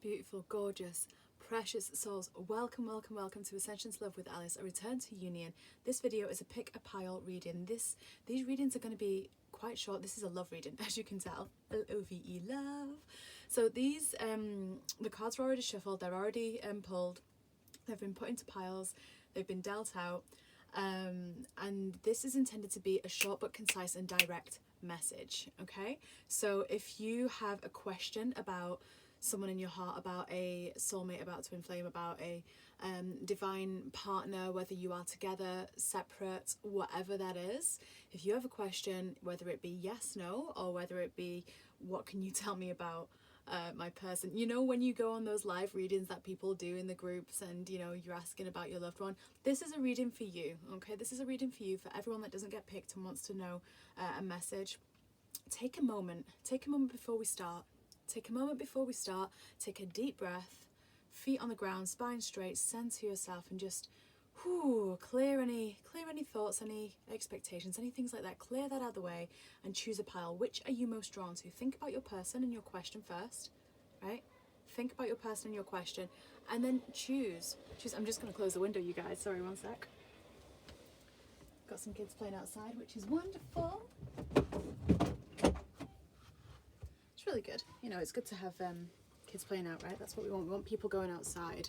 Beautiful, gorgeous, precious souls, welcome, welcome, welcome to Ascension to Love with Alice, a return to union. This video is a pick a pile reading. These readings are going to be quite short. This is a love reading, as you can tell. L-O-V-E, love. So these, the cards are already shuffled, they're already pulled, they've been put into piles, they've been dealt out, and this is intended to be a short but concise and direct message, okay? So if you have a question about someone in your heart, about a soulmate, about twin flame, about a divine partner, whether you are together, separate, whatever that is, if you have a question, whether it be yes, no, or whether it be what can you tell me about my person, you know, when you go on those live readings that people do in the groups and, you know, you're asking about your loved one, this is a reading for you, okay? This is a reading for you, for everyone that doesn't get picked and wants to know a message. Take a moment before we start. Take a moment before we start, take a deep breath, feet on the ground, spine straight, center yourself, and just clear any thoughts, any expectations, any things like that. Clear that out of the way and choose a pile. Which are you most drawn to? Think about your person and your question first, right? Think about your person and your question, and then choose. I'm just going to close the window, you guys. Sorry, one sec. Got some kids playing outside, which is wonderful. It's really good. You know, it's good to have kids playing out, right? That's what we want. We want people going outside,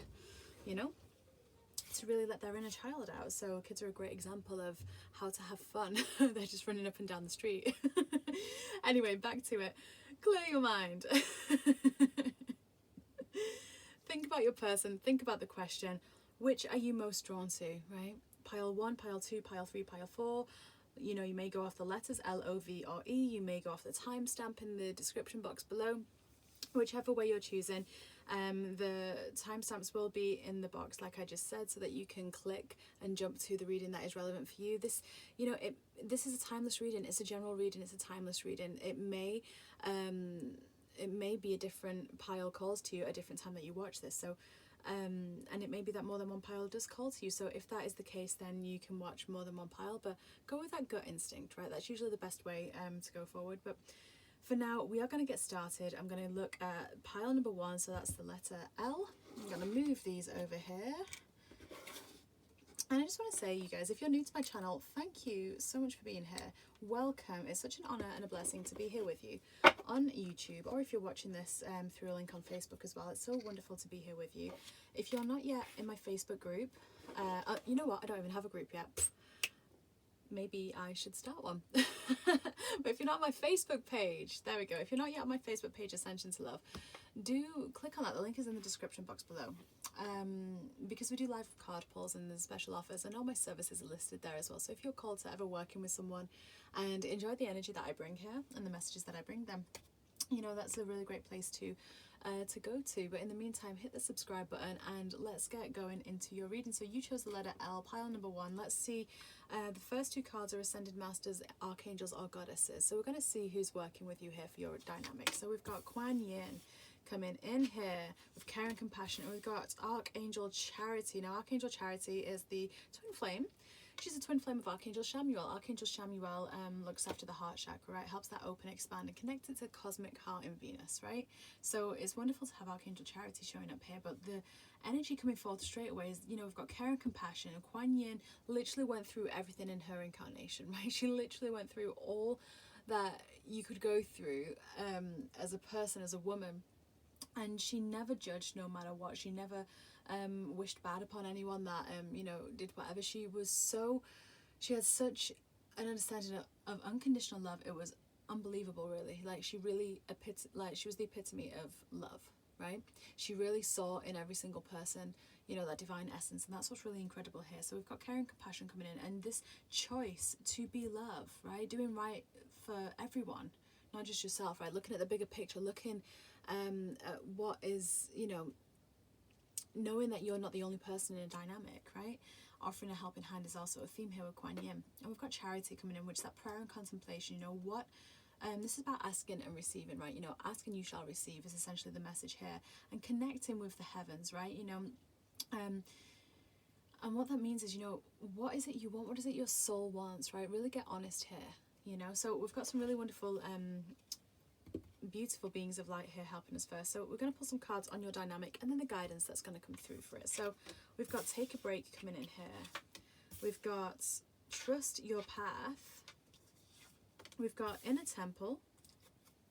you know, to really let their inner child out. So kids are a great example of how to have fun. They're just running up and down the street. Anyway, back to it. Clear your mind. Think about your person. Think about the question. Which are you most drawn to, right? Pile 1, pile 2, pile 3, pile 4. You know, you may go off the letters L, O, V, or E. You may go off the timestamp in the description box below. Whichever way you're choosing, the timestamps will be in the box, like I just said, so that you can click and jump to the reading that is relevant for you. This, you know, this is a timeless reading. It's a general reading. It's a timeless reading. It may be a different pile calls to you at a different time that you watch this. So. And it may be that more than one pile does call to you, so if that is the case, then you can watch more than one pile, but go with that gut instinct, right? That's usually the best way to go forward. But for now, we are going to get started. I'm going to look at pile number 1, so that's the letter L. I'm going to move these over here. And I just want to say, you guys, if you're new to my channel, thank you so much for being here. Welcome. It's such an honor and a blessing to be here with you on YouTube, or if you're watching this through a link on Facebook as well. It's so wonderful to be here with you. If you're not yet in my Facebook group, you know what? I don't even have a group yet. Maybe I should start one. But if you're not on my Facebook page, there we go. If you're not yet on my Facebook page, Ascension to Love, do click on that. The link is in the description box below. Because we do live card pulls and there's special offers, and all my services are listed there as well. So if you're called to ever working with someone and enjoy the energy that I bring here and the messages that I bring them, you know, that's a really great place to go to. But in the meantime, hit the subscribe button and let's get going into your reading. So you chose the letter L, pile number 1. Let's see. The first 2 cards are Ascended Masters, Archangels, or Goddesses. So we're going to see who's working with you here for your dynamic. So we've got Kuan Yin coming in here with care and compassion, and we've got Archangel Charity. Now, Archangel Charity is the twin flame. She's a twin flame of Archangel Chamuel. Archangel Chamuel looks after the heart chakra, right? Helps that open, expand, and connect it to cosmic heart in Venus, right? So it's wonderful to have Archangel Charity showing up here, but the energy coming forth straight away is, you know, we've got care and compassion, and Kuan Yin literally went through everything in her incarnation, right? She literally went through all that you could go through as a person, as a woman, and she never judged no matter what. She never wished bad upon anyone that you know, did whatever. She had such an understanding of unconditional love. It was unbelievable, really. Like, she really she was the epitome of love, right? She really saw in every single person, you know, that divine essence, and that's what's really incredible here. So we've got care and compassion coming in, and this choice to be love, right? Doing right for everyone, not just yourself, right? Looking at the bigger picture, looking at what is, you know, knowing that you're not the only person in a dynamic, right? Offering a helping hand is also a theme here with Kuan Yin. And we've got Charity coming in, which is that prayer and contemplation. You know what? This is about asking and receiving, right? You know, ask and you shall receive is essentially the message here. And connecting with the heavens, right? You know, and what that means is, you know, what is it you want? What is it your soul wants, right? Really get honest here, you know? So we've got some really wonderful beautiful beings of light here helping us first. So we're going to pull some cards on your dynamic and then the guidance that's going to come through for it. So we've got take a break coming in here. We've got trust your path. We've got inner temple.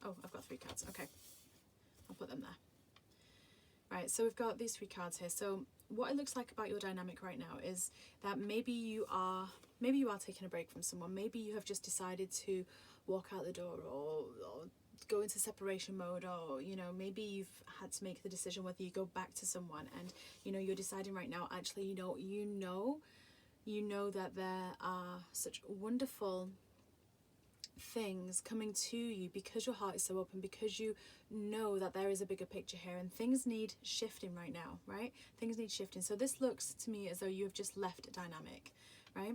Oh, I've got 3 cards. Okay, I'll put them there. Right, so we've got these 3 cards here. So what it looks like about your dynamic right now is that maybe you are taking a break from someone. Maybe you have just decided to walk out the door or go into separation mode, or you know, maybe you've had to make the decision whether you go back to someone, and you know, you're deciding right now, actually, you know that there are such wonderful things coming to you because your heart is so open, because you know that there is a bigger picture here and things need shifting right now, right? Things need shifting. So this looks to me as though you have just left a dynamic, right?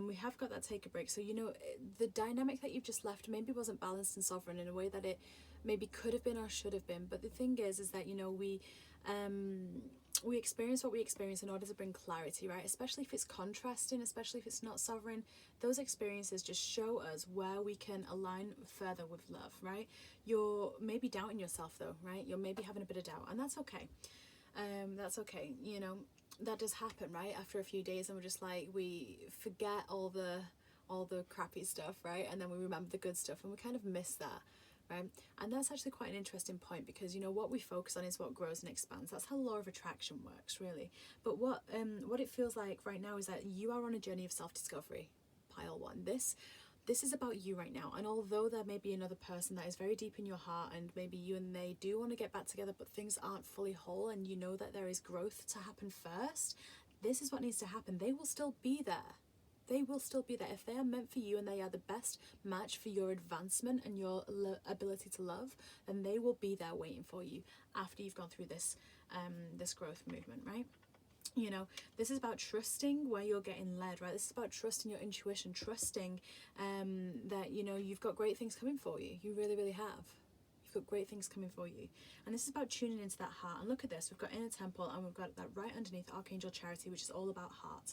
We have got that take a break. So, you know, the dynamic that you've just left maybe wasn't balanced and sovereign in a way that it maybe could have been or should have been. But the thing is that, you know, we experience what we experience in order to bring clarity, right? Especially if it's contrasting, especially if it's not sovereign. Those experiences just show us where we can align further with love, right? You're maybe doubting yourself though, right? You're maybe having a bit of doubt, and that's okay. That's okay, you know, that does happen, right? After a few days, and we're just like, we forget all the crappy stuff, right? And then we remember the good stuff, and we kind of miss that, right? And that's actually quite an interesting point, because you know, what we focus on is what grows and expands. That's how the law of attraction works, really. But what it feels like right now is that you are on a journey of self-discovery, pile 1. This is about you right now, and although there may be another person that is very deep in your heart, and maybe you and they do want to get back together, but things aren't fully whole, and you know that there is growth to happen first, this is what needs to happen. They will still be there. They will still be there. If they are meant for you and they are the best match for your advancement and your ability to love, then they will be there waiting for you after you've gone through this this growth movement, right? You know, this is about trusting where you're getting led, right? This is about trusting your intuition, trusting that, you know, you've got great things coming for you. You really, really have. You've got great things coming for you. And this is about tuning into that heart. And look at this. We've got inner temple, and we've got that right underneath Archangel Charity, which is all about heart,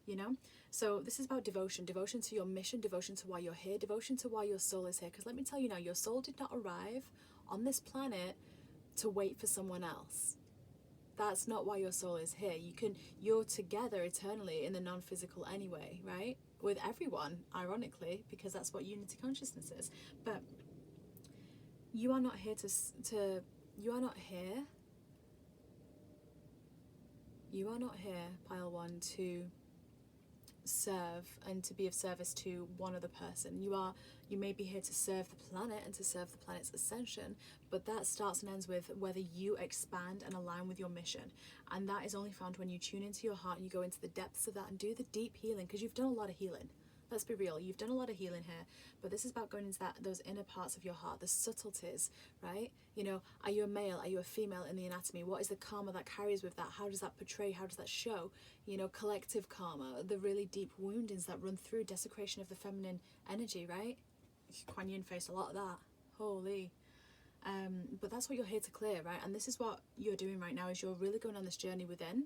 you know? So this is about devotion to your mission, devotion to why you're here, devotion to why your soul is here. Because let me tell you now, your soul did not arrive on this planet to wait for someone else. That's not why your soul is here. You're together eternally in the non-physical anyway, right? With everyone, ironically, because that's what unity consciousness is. But you are not here you are not here, pile 1, to serve and to be of service to one other person. You may be here to serve the planet and to serve the planet's ascension, but that starts and ends with whether you expand and align with your mission. And that is only found when you tune into your heart and you go into the depths of that and do the deep healing, because you've done a lot of healing. Let's be real, you've done a lot of healing here, but this is about going into those inner parts of your heart, the subtleties, right? You know, are you a male? Are you a female in the anatomy? What is the karma that carries with that? How does that portray? How does that show? You know, collective karma, the really deep woundings that run through desecration of the feminine energy, right? Kuan Yin faced a lot of that. Holy. But that's what you're here to clear, right? And this is what you're doing right now, is you're really going on this journey within,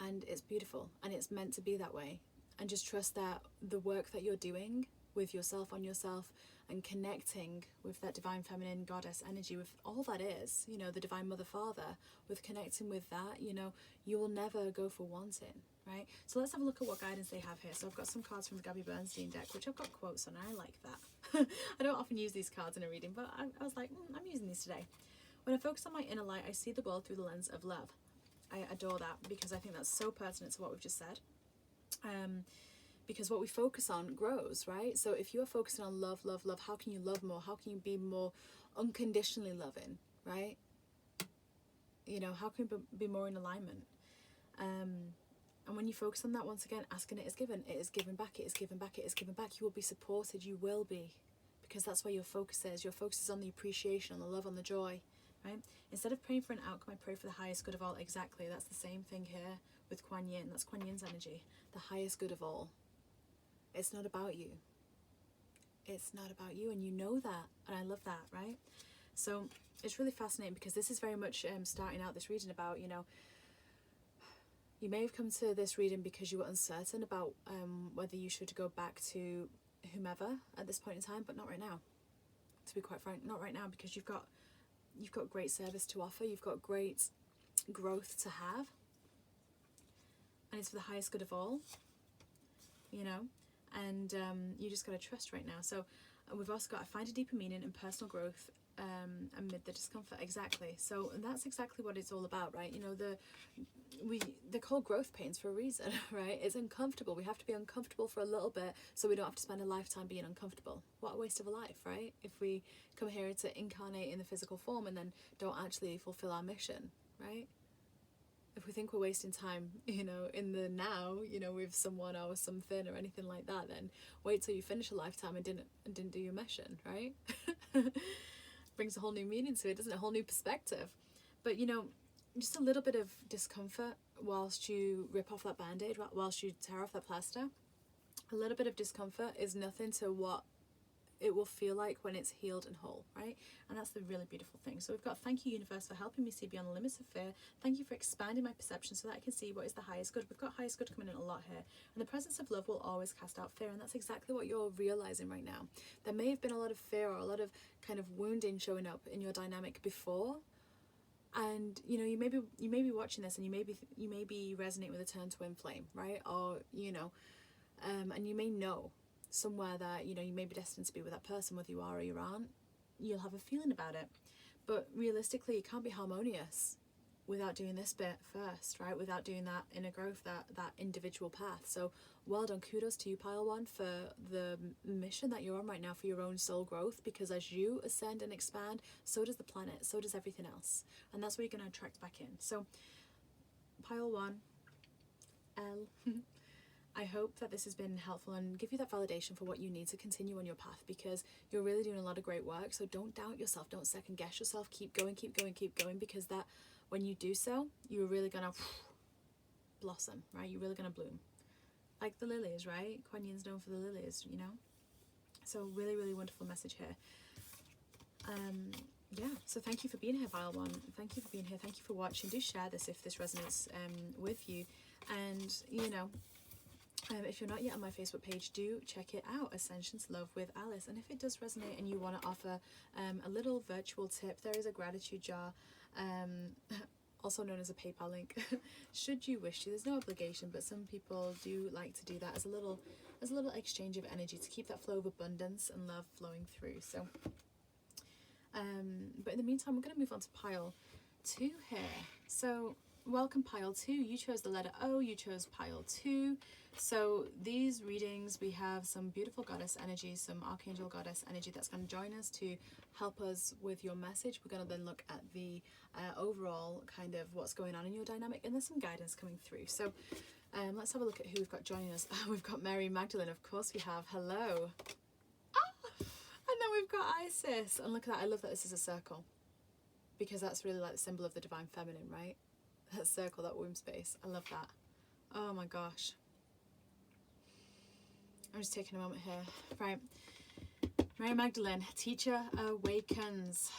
and it's beautiful, and it's meant to be that way. And just trust that the work that you're doing with yourself, on yourself, and connecting with that divine feminine goddess energy, with all that is, you know, the divine mother father, with connecting with that, you know, you will never go for wanting, right? So let's have a look at what guidance they have here. So I've got some cards from the Gabby Bernstein deck, which I've got quotes on. I like that. I don't often use these cards in a reading, but I was like, I'm using these today. When I focus on my inner light, I see the world through the lens of love. I adore that, because I think that's so pertinent to what we've just said. Because what we focus on grows, right? So if you are focusing on love, love, love, how can you love more? How can you be more unconditionally loving, right? You know, how can you be more in alignment? And when you focus on that, once again, asking, it is given. It is given back. It is given back. It is given back. You will be supported. You will be. Because that's where your focus is. Your focus is on the appreciation, on the love, on the joy, right? Instead of praying for an outcome, I pray for the highest good of all. Exactly. That's the same thing here with Kuan Yin. That's Kuan Yin's energy. The highest good of all. It's not about you. It's not about you, and you know that, and I love that, right? So it's really fascinating, because this is very much starting out this reading about, you know, you may have come to this reading because you were uncertain about whether you should go back to whomever at this point in time, but not right now. to be quite frank. Not right now, because you've got great service to offer, you've got great growth to have, and it's for the highest good of all, you know, and you just got to trust right now. So we've also got to find a deeper meaning in personal growth amid the discomfort. Exactly. So that's exactly what it's all about, right? You know, they're called growth pains for a reason, right? It's uncomfortable. We have to be uncomfortable for a little bit so we don't have to spend a lifetime being uncomfortable. What a waste of a life, right? If we come here to incarnate in the physical form and then don't actually fulfill our mission, right? If we think we're wasting time, you know, in the now, you know, with someone or something or anything like that, then wait till you finish a lifetime and didn't do your mission, right? Brings a whole new meaning to it, doesn't it? A whole new perspective. But, you know, just a little bit of discomfort whilst you rip off that band-aid, whilst you tear off that plaster. A little bit of discomfort is nothing to what it will feel like when it's healed and whole, right? And that's the really beautiful thing. So we've got, thank you, universe, for helping me see beyond the limits of fear. Thank you for expanding my perception so that I can see what is the highest good. We've got highest good coming in a lot here. And the presence of love will always cast out fear. And that's exactly what you're realizing right now. There may have been a lot of fear or a lot of kind of wounding showing up in your dynamic before. And, you know, you may be watching this and you may be resonating with a turn twin flame, right? Or, you know, and you may know somewhere that, you know, you may be destined to be with that person, whether you are or you aren't. You'll have a feeling about it. But realistically, you can't be harmonious without doing this bit first, right? Without doing that inner growth, that individual path. So well done, kudos to you, Pile 1, for the mission that you're on right now for your own soul growth, because as you ascend and expand, so does the planet, so does everything else. And that's what you're going to attract back in. So Pile 1, L, I hope that this has been helpful and give you that validation for what you need to continue on your path, because you're really doing a lot of great work. So don't doubt yourself, don't second guess yourself, keep going, keep going, keep going, because that when you do so, you're really gonna blossom, right? You're really gonna bloom. Like the lilies, right? Kuan Yin's known for the lilies, you know? So really, really wonderful message here. Yeah, so thank you for being here, Pile 1. Thank you for being here. Thank you for watching. Do share this if this resonates with you. And, you know, if you're not yet on my Facebook page, do check it out, Ascension's Love with Alice. And if it does resonate and you want to offer a little virtual tip, there is a gratitude jar, also known as a PayPal link, should you wish to. There's no obligation, but some people do like to do that as a little exchange of energy to keep that flow of abundance and love flowing through. So, but in the meantime, we're going to move on to Pile 2 here. So welcome, Pile 2. You chose the letter O, you chose Pile 2. So these readings, we have some beautiful goddess energy, some archangel goddess energy that's going to join us to help us with your message. We're going to then look at the overall kind of what's going on in your dynamic, and there's some guidance coming through. So let's have a look at who we've got joining us. We've got Mary Magdalene, of course we have. Hello. And then we've got Isis. And look at that, I love that this is a circle, because that's really like the symbol of the divine feminine, right? That circle, that womb space. I love that. Oh my gosh. I'm just taking a moment here. Right. Mary Magdalene, teacher awakens.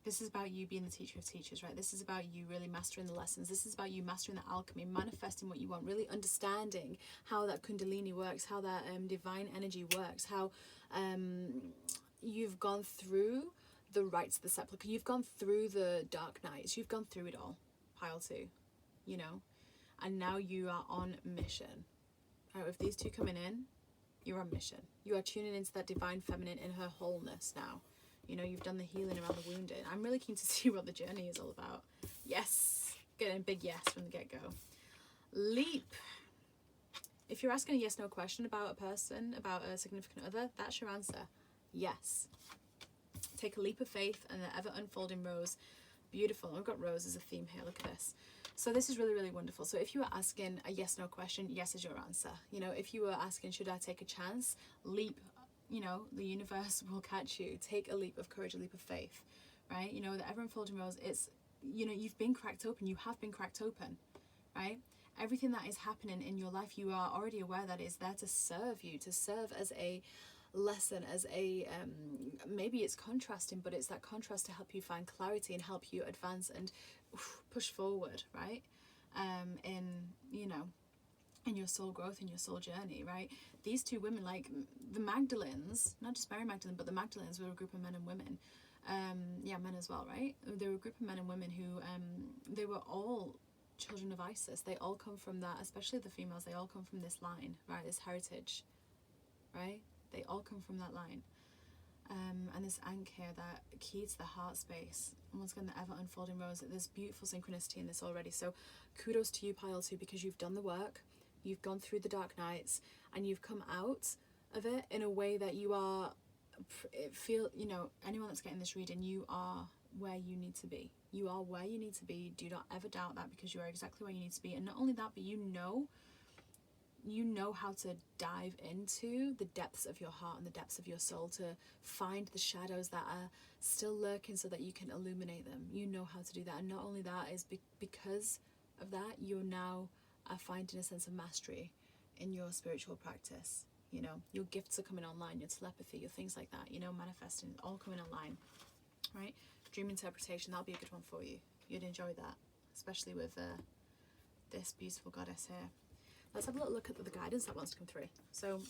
This is about you being the teacher of teachers, right? This is about you really mastering the lessons. This is about you mastering the alchemy, manifesting what you want, really understanding how that kundalini works, how that divine energy works, how you've gone through the rites of the sepulchre, you've gone through the dark nights, you've gone through it all, Pile 2, you know, and now you are on mission. Right, with these two coming in, you're on mission. You are tuning into that divine feminine in her wholeness now. You know, you've done the healing around the wounded. I'm really keen to see what the journey is all about. Yes, getting a big yes from the get-go. Leap. If you're asking a yes/no question about a person, about a significant other, that's your answer. Yes. Take a leap of faith and the ever-unfolding rose. Beautiful. I've got rose as a theme here. Look at this. So this is really, really wonderful. So if you were asking a yes/no question, yes is your answer. You know, if you were asking, should I take a chance? Leap, you know, the universe will catch you. Take a leap of courage, a leap of faith, right? You know, the ever-unfolding rose, it's, you know, you've been cracked open. You have been cracked open, right? Everything that is happening in your life, you are already aware that is there to serve you, to serve as a lesson, as a maybe it's contrasting, but it's that contrast to help you find clarity and help you advance and push forward, right? In, you know, in your soul growth, in your soul journey, right? These two women, like the Magdalens, not just Mary Magdalene, but the Magdalens were a group of men and women. Men as well, right? They were a group of men and women who, they were all children of Isis. They all come from that, especially the females, they all come from this line, right? This heritage, right? They all come from that line. And this ankh here, that key to the heart space. And once again, the ever unfolding rose. There's beautiful synchronicity in this already. So kudos to you, Pile 2, because you've done the work. You've gone through the dark nights and you've come out of it in a way that you are, anyone that's getting this reading, you are where you need to be. You are where you need to be. Do not ever doubt that, because you are exactly where you need to be. And not only that, but you know how to dive into the depths of your heart and the depths of your soul to find the shadows that are still lurking so that you can illuminate them. You know how to do that. And not only that, is because of that, you're now finding a sense of mastery in your spiritual practice. Your gifts are coming online, your telepathy, your things like that, manifesting, all coming online, right? Dream interpretation, that'll be a good one for you. You'd enjoy that, especially with this beautiful goddess here. Let's have a little look at the guidance that wants to come through. So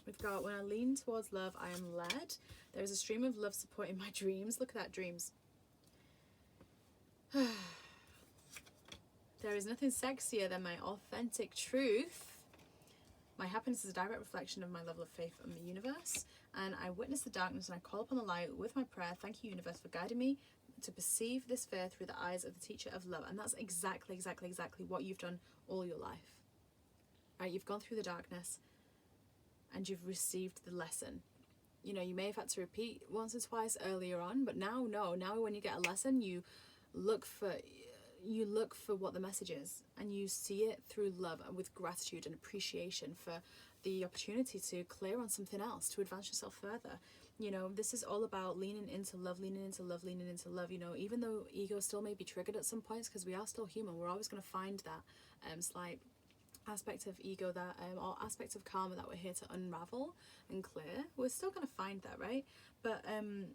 we've got, when I lean towards love, I am led. There is a stream of love supporting my dreams. Look at that, dreams. There is nothing sexier than my authentic truth. My happiness is a direct reflection of my level of faith in the universe. And I witness the darkness and I call upon the light with my prayer. Thank you, universe, for guiding me to perceive this fear through the eyes of the teacher of love. And that's exactly what you've done all your life. Right, you've gone through the darkness and you've received the lesson. You may have had to repeat once or twice earlier on, but now when you get a lesson, you look for what the message is, and you see it through love and with gratitude and appreciation for the opportunity to clear on something else, to advance yourself further. This is all about leaning into love, even though ego still may be triggered at some points, because we are still human. We're always going to find that slight aspect of ego that or aspects of karma that we're here to unravel and clear. We're still going to find that, right? But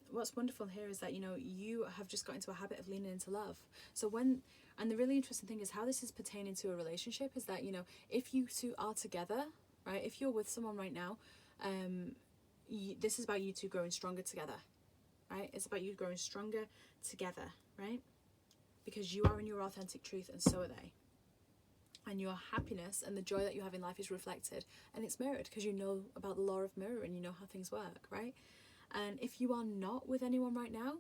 what's wonderful here is that you have just got into a habit of leaning into love. So and the really interesting thing is how this is pertaining to a relationship is that if you two are together, right, if you're with someone right now, this is about you two growing stronger together, right? It's about you growing stronger together, right? Because you are in your authentic truth and so are they. And your happiness and the joy that you have in life is reflected and it's mirrored, because you know about the law of mirror and you know how things work, right? And if you are not with anyone right now,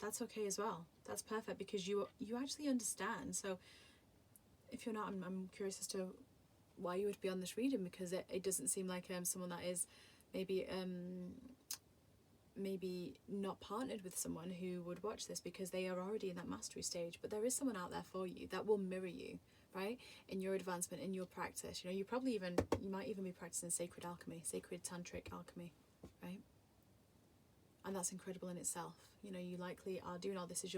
that's okay as well. That's perfect, because you actually understand. So if you're not, I'm curious as to why you would be on this reading, because it doesn't seem like someone that is maybe not partnered with someone who would watch this, because they are already in that mastery stage. But there is someone out there for you that will mirror you, right, in your advancement, in your practice. You might even be practicing sacred alchemy, sacred tantric alchemy, right? And that's incredible in itself. You likely are doing all this is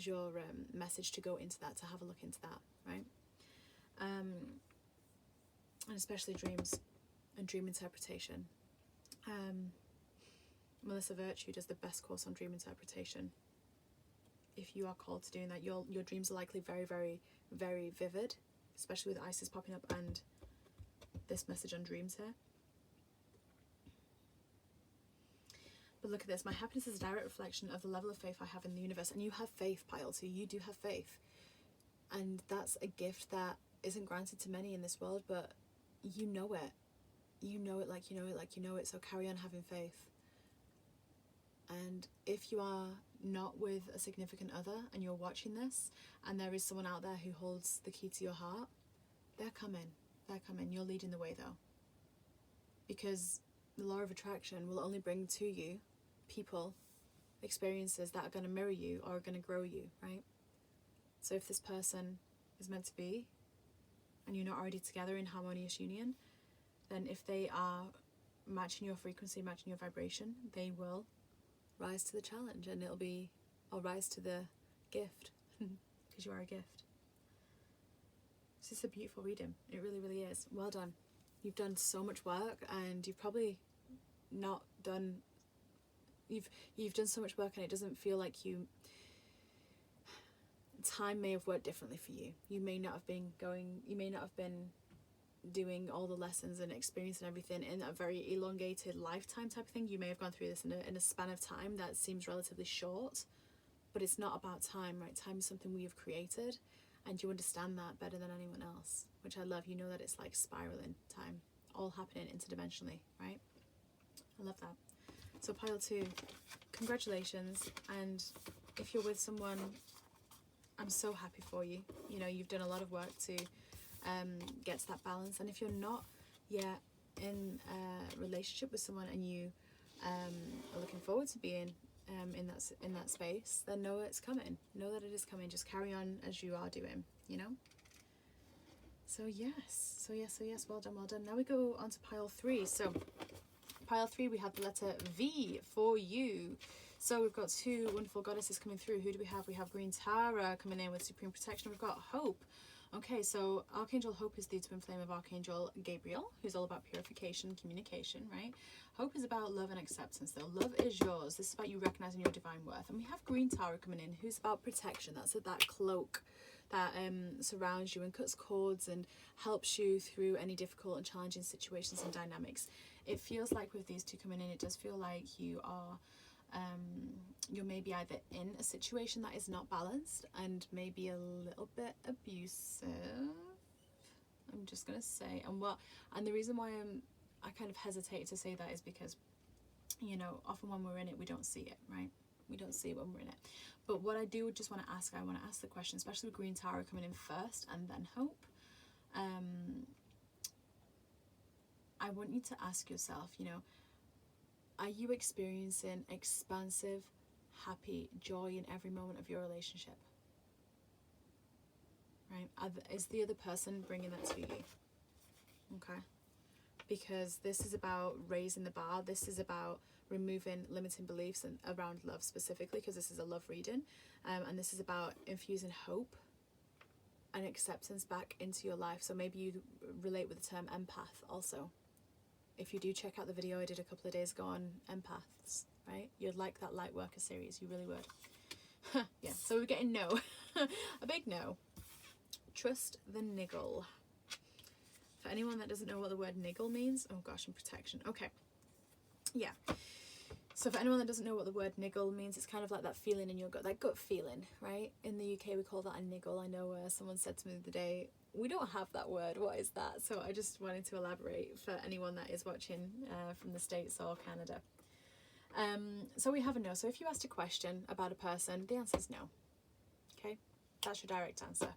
your message to go into that, to have a look into that, right? And especially dreams and dream interpretation. Melissa Virtue does the best course on dream interpretation. If you are called to doing that, your dreams are likely very, very, very vivid, especially with Isis popping up and this message on dreams here. But look at this. My happiness is a direct reflection of the level of faith I have in the universe. And you have faith, Pile 2. You do have faith. And that's a gift that isn't granted to many in this world, but you know it. You know it like you know it like you know it. So carry on having faith. And if you are not with a significant other and you're watching this and there is someone out there who holds the key to your heart, they're coming. You're leading the way though. Because the law of attraction will only bring to you people, experiences that are going to mirror you or are going to grow you, right? So if this person is meant to be and you're not already together in harmonious union, then if they are matching your frequency, matching your vibration, they will rise to the challenge, and I'll rise to the gift, because you are a gift. It's just a beautiful reading. It really, really is. Well done. You've done so much work, and you've probably not done, you've done so much work, and it doesn't feel like time may have worked differently for you. You may not have been doing all the lessons and experiencing everything in a very elongated lifetime type of thing. You may have gone through this in a span of time that seems relatively short, but it's not about time, right? Time is something we have created, and you understand that better than anyone else, which I love. You know that it's like spiraling time, all happening interdimensionally, right? I love that. So pile 2, congratulations. And if you're with someone, I'm so happy for you. You know, you've done a lot of work to get to that balance. And if you're not yet in a relationship with someone and you are looking forward to being in that space, then know it's coming. Know that it is coming. Just carry on as you are doing, you know? So yes. Well done. Now we go on to pile 3. So pile 3, we have the letter V for you. So we've got 2 wonderful goddesses coming through. Who do we have? We have Green Tara coming in with Supreme Protection. We've got Hope. Okay, so Archangel Hope is the twin flame of Archangel Gabriel, who's all about purification, communication, right? Hope is about love and acceptance, though. Love is yours. This is about you recognizing your divine worth. And we have Green Tara coming in, who's about protection. That's that cloak that surrounds you and cuts cords and helps you through any difficult and challenging situations and dynamics. It feels like with these 2 coming in, it does feel like you are you're maybe either in a situation that is not balanced and maybe a little bit abusive, I'm just gonna say. And the reason why I kind of hesitate to say that is because, you know, often when we're in it, we don't see it, right? We don't see it when we're in it. But what I do just want to ask, I want to ask the question, especially with Green Tara coming in first and then Hope. I want you to ask yourself, you know, are you experiencing expansive, happy joy in every moment of your relationship? Right? Is the other person bringing that to you? Okay? Because this is about raising the bar. This is about removing limiting beliefs around love specifically, because this is a love reading. And this is about infusing hope and acceptance back into your life. So maybe you relate with the term empath also. If you do check out the video I did a couple of days ago on empaths, right? You'd like that light worker series, you really would. Yeah, so we're getting no. A big no. Trust the niggle. For anyone that doesn't know what the word niggle means, oh gosh, and protection. Okay, yeah. So for anyone that doesn't know what the word niggle means, it's kind of like that feeling in your gut, that gut feeling, right? In the UK we call that a niggle. I know someone said to me the other day, we don't have that word, what is that? So I just wanted to elaborate for anyone that is watching from the States or Canada. So we have a no. So if you asked a question about a person, the answer is no. Okay, that's your direct answer.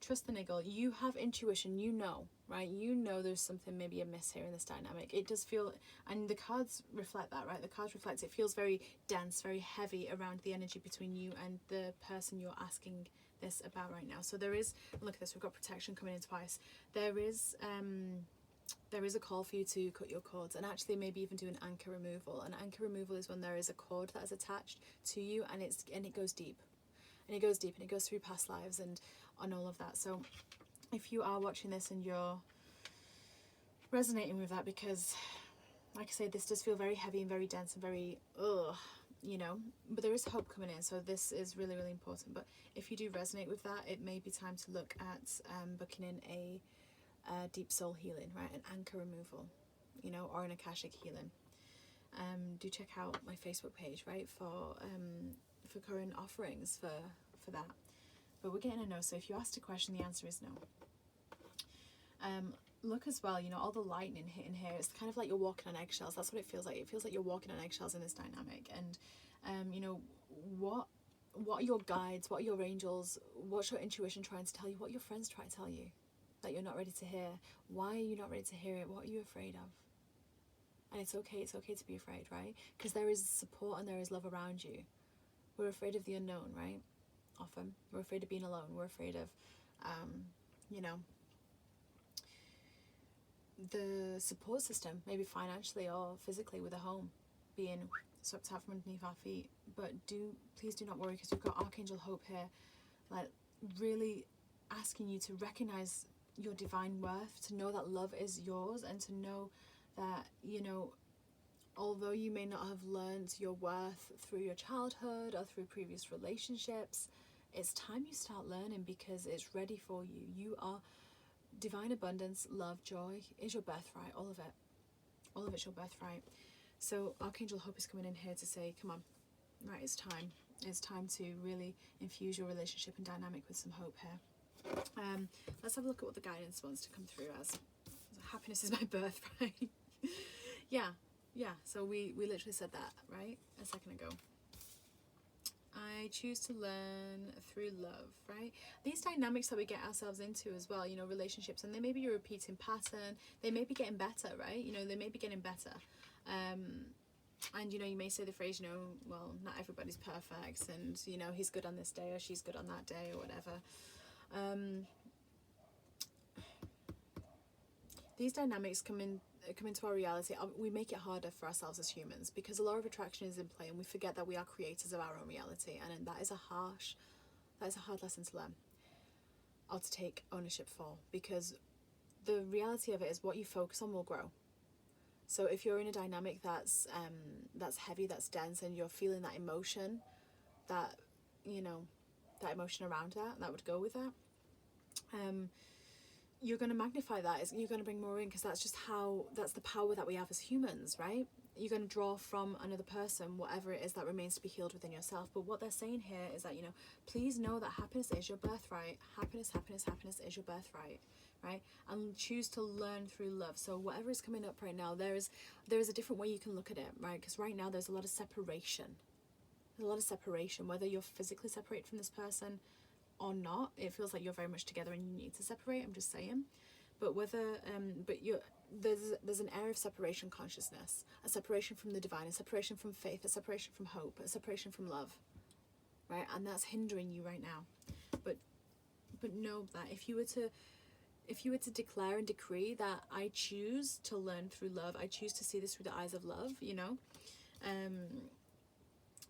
Trust the niggle. You have intuition, you know, right? You know there's something maybe amiss here in this dynamic. It does feel, and the cards reflect that, right? The cards reflect it feels very dense, very heavy around the energy between you and the person you're asking this about right now. So there is, look at this, we've got protection coming in twice. There is a call for you to cut your cords and actually maybe even do an anchor removal. An anchor removal is when there is a cord that is attached to you and it goes deep. And it goes deep and it goes through past lives and on all of that. So if you are watching this and you're resonating with that, because like I say, this does feel very heavy and very dense and very you know, but there is hope coming in, so this is really, really important. But if you do resonate with that, it may be time to look at booking in a deep soul healing, right? An anchor removal, you know, or an Akashic healing. Do check out my Facebook page, right, for current offerings for that. But we're getting a no, so if you asked a question, the answer is no. Look as well, you know, all the lightning hitting here, it's kind of like you're walking on eggshells. That's what it feels like. It feels like you're walking on eggshells in this dynamic. And you know, what are your guides, what are your angels, what's your intuition trying to tell you, what are your friends trying to tell you that you're not ready to hear? Why are you not ready to hear it? What are you afraid of? And it's okay to be afraid, right? Because there is support and there is love around you. We're afraid of the unknown, right? Often we're afraid of being alone. We're afraid of you know, the support system, maybe financially or physically, with a home being swept out from underneath our feet. But please do not worry, because we've got Archangel Hope here, like really asking you to recognize your divine worth, to know that love is yours, and to know that, you know, although you may not have learned your worth through your childhood or through previous relationships, it's time you start learning, because it's ready for you. You are divine abundance, love, joy is your birthright, all of it. All of it's your birthright. So Archangel Hope is coming in here to say, come on, right, it's time. It's time to really infuse your relationship and dynamic with some hope here. Let's have a look at what the guidance wants to come through as. Happiness is my birthright. yeah, so we literally said that, right, a second ago. I choose to learn through love, right? These dynamics that we get ourselves into as well, you know, relationships, and they may be a repeating pattern, they may be getting better, right? You know, they may be getting better. And, you know, you may say the phrase, you know, well, not everybody's perfect, and, you know, he's good on this day or she's good on that day or whatever. These dynamics come into our reality. We make it harder for ourselves as humans because the law of attraction is in play, and we forget that we are creators of our own reality, and that is a hard lesson to learn, or to take ownership for, because the reality of it is what you focus on will grow. So if you're in a dynamic that's heavy, that's dense, and you're feeling that emotion, that, you know, that emotion around that would go with that, you're going to magnify that. You're going to bring more in, because that's the power that we have as humans, right? You're going to draw from another person whatever it is that remains to be healed within yourself. But what they're saying here is that, you know, please know that happiness is your birthright. Happiness is your birthright, right? And choose to learn through love. So whatever is coming up right now, there is a different way you can look at it, right? Because right now there's a lot of separation. There's a lot of separation, whether you're physically separated from this person or not. It feels like you're very much together and you need to separate, I'm just saying. But there's an air of separation consciousness, a separation from the divine, a separation from faith, a separation from hope, a separation from love, right? And that's hindering you right now. But know that if you were to declare and decree that I choose to learn through love, I choose to see this through the eyes of love, you know,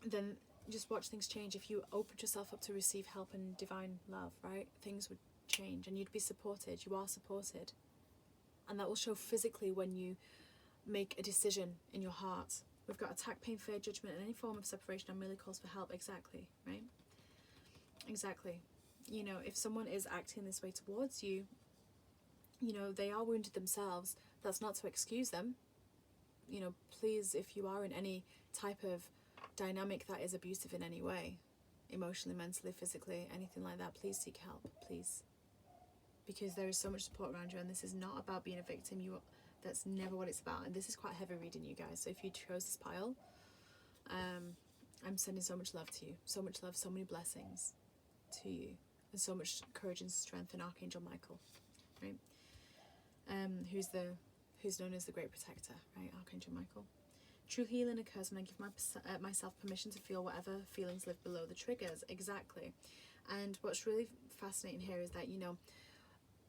then just watch things change. If you opened yourself up to receive help and divine love, right, things would change and you'd be supported. You are supported, and that will show physically when you make a decision in your heart. We've got attack, pain, fear, judgment, and any form of separation and merely calls for help. Exactly, right? Exactly. You know, if someone is acting this way towards you, you know, they are wounded themselves. That's not to excuse them. You know, please, if you are in any type of dynamic that is abusive in any way, emotionally, mentally, physically, anything like that, please seek help, please. Because there is so much support around you, and this is not about being a victim. That's never what it's about. And this is quite heavy reading, you guys. So if you chose this pile, I'm sending so much love to you. So much love, so many blessings to you. And so much courage and strength in Archangel Michael, right? Who's known as the Great Protector, right? Archangel Michael. True healing occurs when I give myself permission to feel whatever feelings live below the triggers. Exactly. And what's really fascinating here is that, you know,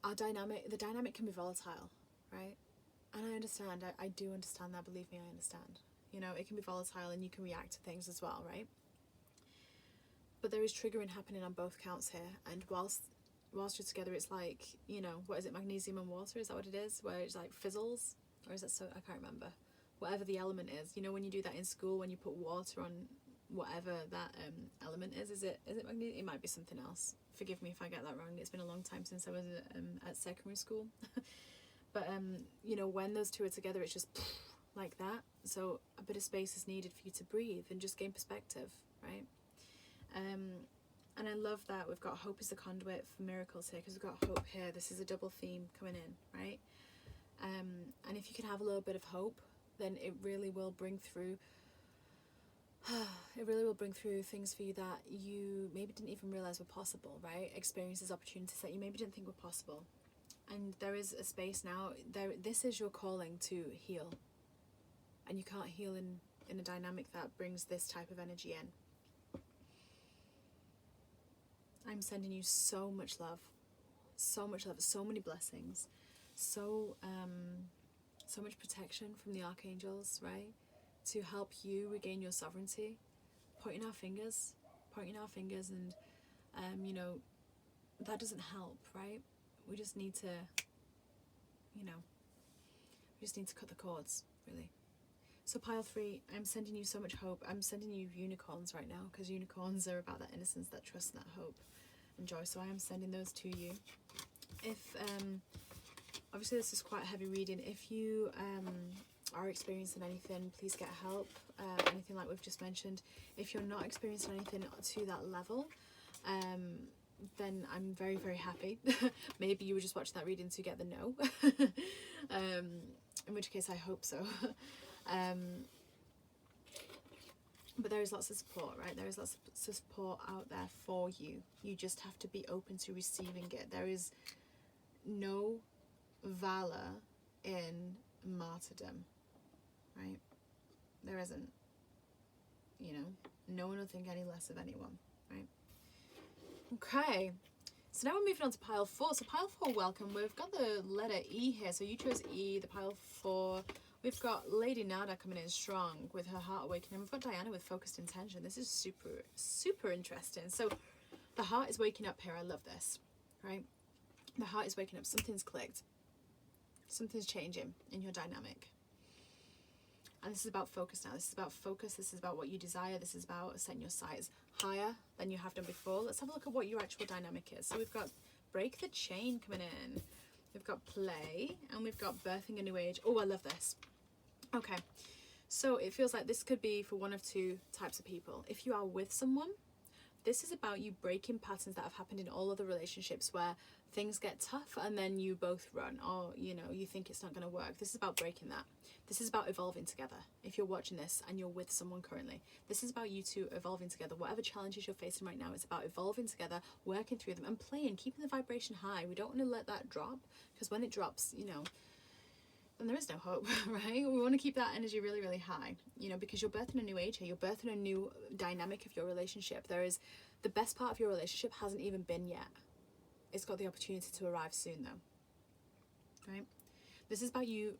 the dynamic can be volatile, right? And I understand, I do understand that, believe me, I understand. You know, it can be volatile and you can react to things as well, right? But there is triggering happening on both counts here, and whilst you're together, it's like, you know, what is it, magnesium and water, is that what it is? Where it's like fizzles, or is that so, I can't remember. Whatever the element is, you know, when you do that in school, when you put water on whatever that element is it magnesium? It might be something else. Forgive me if I get that wrong. It's been a long time since I was at secondary school. But you know, when those two are together, it's just like that. So a bit of space is needed for you to breathe and just gain perspective, right? And I love that we've got hope as the conduit for miracles here, because we've got hope here. This is a double theme coming in, right? And if you can have a little bit of hope, then it really will bring through things for you that you maybe didn't even realize were possible, right? Experiences, opportunities that you maybe didn't think were possible. And there is a space now, this is your calling to heal. And you can't heal in a dynamic that brings this type of energy in. I'm sending you so much love, so many blessings, so much protection from the archangels, right? To help you regain your sovereignty, pointing our fingers, and you know, that doesn't help, right? We just need to, you know, cut the cords, really. So pile 3, I'm sending you so much hope. I'm sending you unicorns right now, because unicorns are about that innocence, that trust, and that hope and joy. So I am sending those to you. If obviously this is quite a heavy reading. If you are experiencing anything, please get help. Anything like we've just mentioned. If you're not experiencing anything to that level, then I'm very, very happy. Maybe you were just watching that reading to get the no. In which case I hope so. But there is lots of support, right? There is lots of support out there for you. You just have to be open to receiving it. There is no valor in martyrdom, right? There isn't. You know, no one will think any less of anyone, right? Okay, so now we're moving on to pile 4. So pile 4, welcome. We've got the letter E here. So you chose E, the pile 4. We've got Lady Nada coming in strong with her heart awakening. We've got Diana with focused intention. This is super, super interesting. So the heart is waking up here. I love this, right? The heart is waking up. Something's clicked. Something's changing in your dynamic. And this is about focus now. This is about focus. This is about what you desire. This is about setting your sights higher than you have done before. Let's have a look at what your actual dynamic is. So we've got break the chain coming in. We've got play. And we've got birthing a new age. Oh, I love this. Okay. So it feels like this could be for one of two types of people. If you are with someone, this is about you breaking patterns that have happened in all other relationships where things get tough and then you both run, or you know, you think it's not going to work. This is about breaking that. This is about evolving together. If you're watching this and you're with someone currently, this is about you two evolving together. Whatever challenges you're facing right now, it's about evolving together, working through them and playing, keeping the vibration high. We don't want to let that drop, because when it drops, you know, then there is no hope, right? We want to keep that energy really, really high, you know, because you're birthing a new age here. You're birthing a new dynamic of your relationship. There is, the best part of your relationship hasn't even been yet. It's got the opportunity to arrive soon though, right? This is about you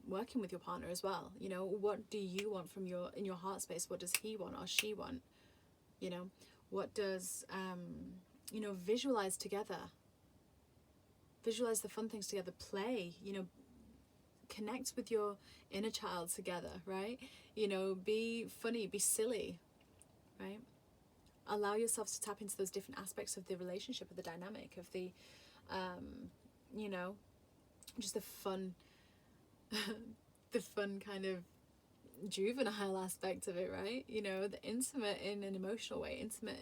working with your partner as well. You know, what do you want from in your heart space? What does he want or she want? You know, what does, you know, visualize together. Visualize the fun things together. Play, you know, connect with your inner child together, right? You know, be funny, be silly, right? Allow yourselves to tap into those different aspects of the relationship, of the dynamic, of the, you know, just the fun, the fun kind of juvenile aspect of it, right? You know, the intimate in an emotional way, intimate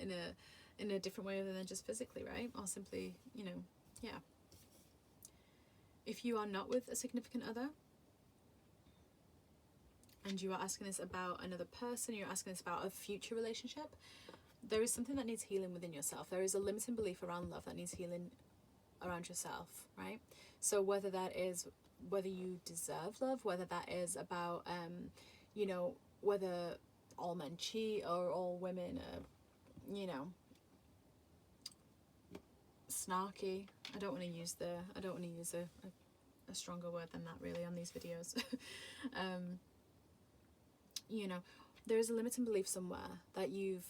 in a different way other than just physically, right? Or simply, you know, yeah. If you are not with a significant other, and you are asking this about another person, you're asking this about a future relationship, there is something that needs healing within yourself. There is a limiting belief around love that needs healing around yourself, right? So whether that is whether you deserve love, whether that is about, you know, whether all men cheat or all women are, you know, snarky. I don't want to use a stronger word than that really on these videos. You know, there is a limiting belief somewhere that you've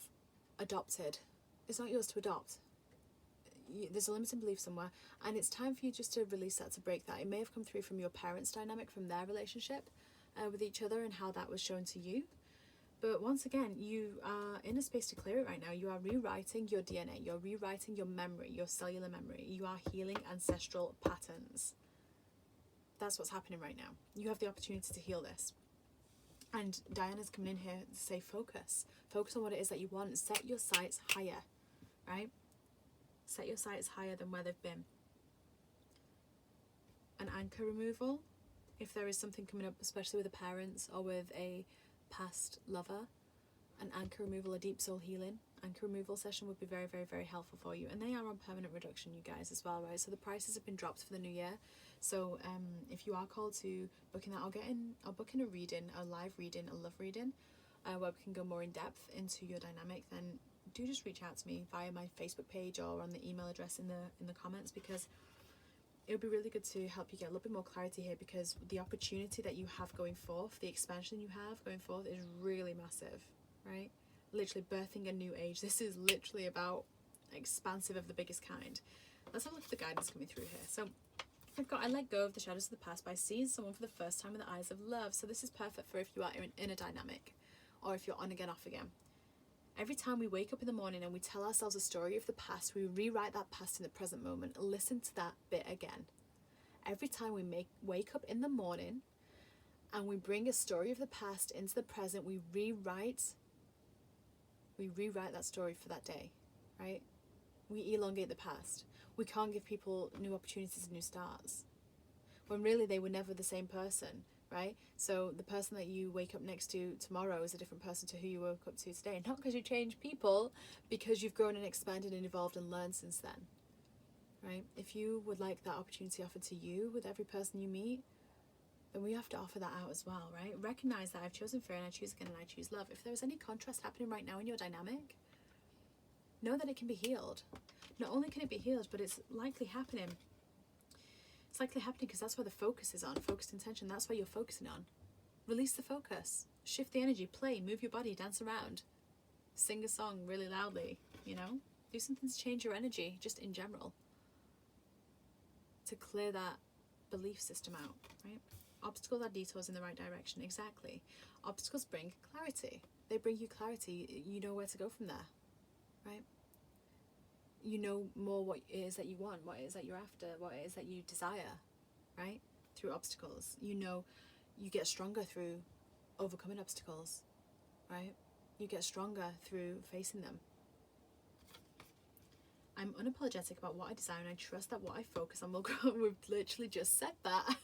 adopted. It's not yours to adopt. There's a limiting belief somewhere, and it's time for you just to release that, to break that. It may have come through from your parents' dynamic, from their relationship with each other and how that was shown to you. But once again, you are in a space to clear it right now. You are rewriting your DNA. You're rewriting your memory, your cellular memory. You are healing ancestral patterns. That's what's happening right now. You have the opportunity to heal this. And Diana's coming in here to say focus. Focus on what it is that you want. Set your sights higher, right? Set your sights higher than where they've been. An anchor removal. If there is something coming up, especially with the parents or with a past lover, an anchor removal, a deep soul healing anchor removal session would be very, very, very helpful for you. And they are on permanent reduction, you guys, as well, right? So the prices have been dropped for the new year. So if you are called to booking that, I'll book in a reading, a live reading, a love reading, where we can go more in depth into your dynamic. Then do just reach out to me via my Facebook page or on the email address in the comments, because it would be really good to help you get a little bit more clarity here, because the opportunity that you have going forth, the expansion you have going forth is really massive, right? Literally birthing a new age. This is literally about expansive of the biggest kind. Let's have a look at the guidance coming through here. So I've got, I let go of the shadows of the past by seeing someone for the first time with the eyes of love. So this is perfect for if you are in a dynamic, or if you're on again, off again. Every time we wake up in the morning and we tell ourselves a story of the past, we rewrite that past in the present moment. Listen to that bit again. Every time we wake up in the morning and we bring a story of the past into the present, we rewrite that story for that day, right? We elongate the past. We can't give people new opportunities and new starts, when really they were never the same person, right? So the person that you wake up next to tomorrow is a different person to who you woke up to today. Not because you changed people, because you've grown and expanded and evolved and learned since then, right? If you would like that opportunity offered to you with every person you meet, then we have to offer that out as well, right? Recognize that I've chosen fear and I choose again and I choose love. If there's any contrast happening right now in your dynamic, know that it can be healed. Not only can it be healed, but it's likely happening. It's likely happening because that's where the focus is on. Focused intention, that's where you're focusing on. Release the focus. Shift the energy. Play. Move your body. Dance around. Sing a song really loudly, you know? Do something to change your energy, just in general. To clear that belief system out, right? Obstacles are detours in the right direction. Exactly. Obstacles bring clarity. They bring you clarity. You know where to go from there, right? You know more what it is that you want, what it is that you're after, what it is that you desire, right? Through obstacles. You know, you get stronger through overcoming obstacles, right? You get stronger through facing them. I'm unapologetic about what I desire and I trust that what I focus on will grow. We've literally just said that.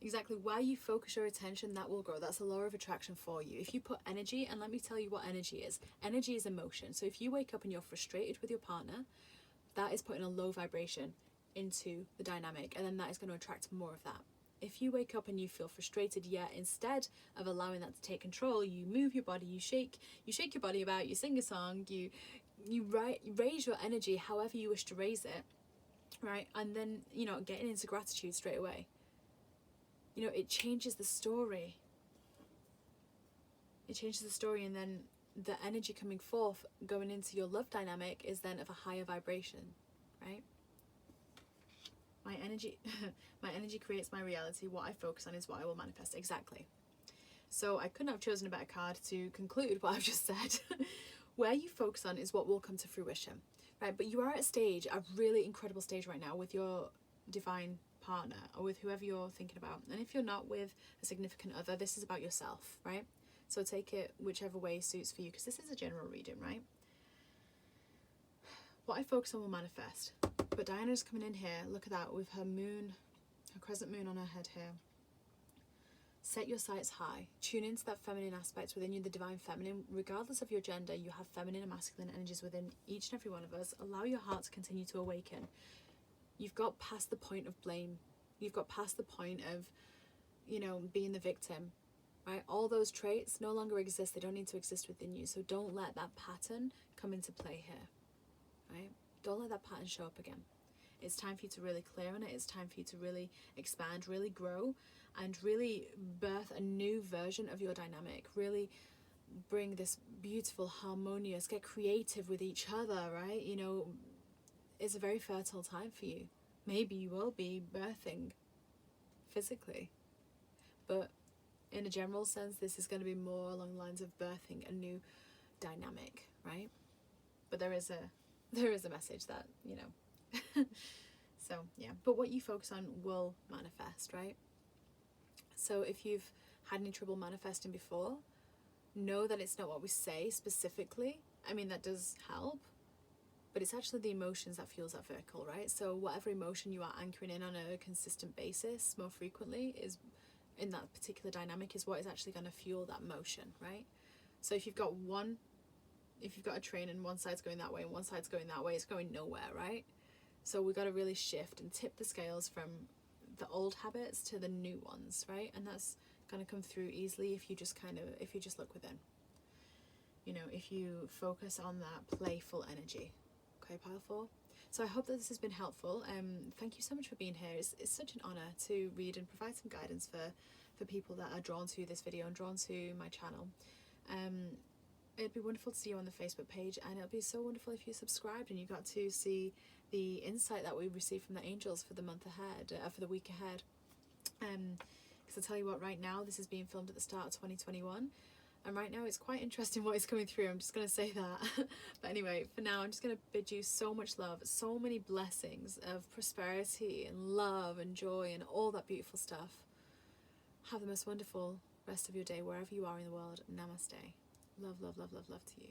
Exactly. Where you focus your attention, that will grow. That's the law of attraction for you. If you put energy, and let me tell you what energy is. Energy is emotion. So if you wake up and you're frustrated with your partner, that is putting a low vibration into the dynamic, and then that is going to attract more of that. If you wake up and you feel frustrated, yet instead of allowing that to take control, you move your body, you shake your body about, you sing a song, you raise your energy however you wish to raise it, right? And then, you know, getting into gratitude straight away. You know, it changes the story. It changes the story, and then the energy coming forth, going into your love dynamic, is then of a higher vibration, right? My energy creates my reality. What I focus on is what I will manifest. Exactly. So I couldn't have chosen a better card to conclude what I've just said. Where you focus on is what will come to fruition, right? But you are at a stage, a really incredible stage right now with your divine partner or with whoever you're thinking about. And if you're not with a significant other, this is about yourself, right? So take it whichever way suits for you, because this is a general reading, right? What I focus on will manifest. But Diana's coming in here, look at that, with her moon, her crescent moon on her head here. Set your sights high. Tune into that feminine aspect within you, the divine feminine. Regardless of your gender, you have feminine and masculine energies within each and every one of us. Allow your heart to continue to awaken. You've got past the point of blame. You've got past the point of, you know, being the victim, right? All those traits no longer exist. They don't need to exist within you. So don't let that pattern come into play here, right? Don't let that pattern show up again. It's time for you to really clear on it. It's time for you to really expand, really grow, and really birth a new version of your dynamic. Really bring this beautiful, harmonious, get creative with each other, right? You know, it's a very fertile time for you. Maybe you will be birthing physically, but in a general sense, this is going to be more along the lines of birthing a new dynamic, right? But there is a message that, you know, so yeah, but what you focus on will manifest, right? So if you've had any trouble manifesting before, know that it's not what we say specifically. I mean, that does help, but it's actually the emotions that fuels that vehicle, right? So whatever emotion you are anchoring in on a consistent basis more frequently is in that particular dynamic is what is actually going to fuel that motion, right? So if you've got a train and one side's going that way and one side's going that way, it's going nowhere, right? So we've got to really shift and tip the scales from the old habits to the new ones, right? And that's going to come through easily if you just look within. You know, if you focus on that playful energy. Okay, pile 4. So I hope that this has been helpful. Thank you so much for being here. It's such an honor to read and provide some guidance for people that are drawn to this video and drawn to my channel. it'd be wonderful to see you on the Facebook page, and it'll be so wonderful if you subscribed and you got to see the insight that we received from the angels for the month ahead, for the week ahead. Because I'll tell you what, right now this is being filmed at the start of 2021, and right now it's quite interesting what is coming through. I'm just going to say that. But anyway, for now, I'm just going to bid you so much love, so many blessings of prosperity and love and joy and all that beautiful stuff. Have the most wonderful rest of your day wherever you are in the world. Namaste. Love, love, love, love, love to you.